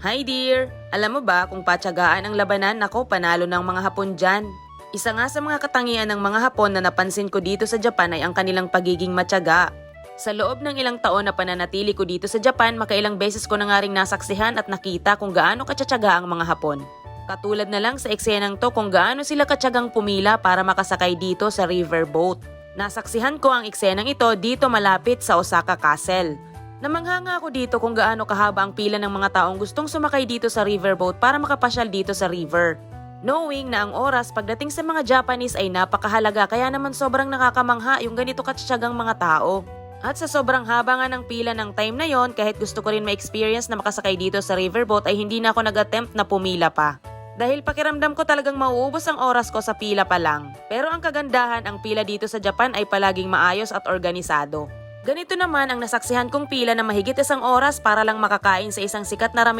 Hi dear! Alam mo ba kung patyagaan ang labanan, nako panalo ng mga Hapon dyan. Isa nga sa mga katangian ng mga Hapon na napansin ko dito sa Japan ay ang kanilang pagiging matyaga. Sa loob ng ilang taon na pananatili ko dito sa Japan, makailang beses ko na nga ring nasaksihan at nakita kung gaano katsatsaga ang mga Hapon. Katulad na lang sa eksenang to kung gaano sila katsagang pumila para makasakay dito sa riverboat. Nasaksihan ko ang eksenang ito dito malapit sa Osaka Castle. Namanghanga ako dito kung gaano kahaba ang pila ng mga taong gustong sumakay dito sa riverboat para makapasyal dito sa river. Knowing na ang oras pagdating sa mga Japanese ay napakahalaga kaya naman sobrang nakakamangha yung ganito katsatsagang mga tao. At sa sobrang haba nga ng pila ng time na yon, kahit gusto ko rin ma-experience na makasakay dito sa riverboat ay hindi na ako nag-attempt na pumila pa. Dahil pakiramdam ko talagang mauubos ang oras ko sa pila pa lang. Pero ang kagandahan, ang pila dito sa Japan ay palaging maayos at organisado. Ganito naman ang nasaksihan kong pila na mahigit 1 oras para lang makakain sa isang sikat na ramen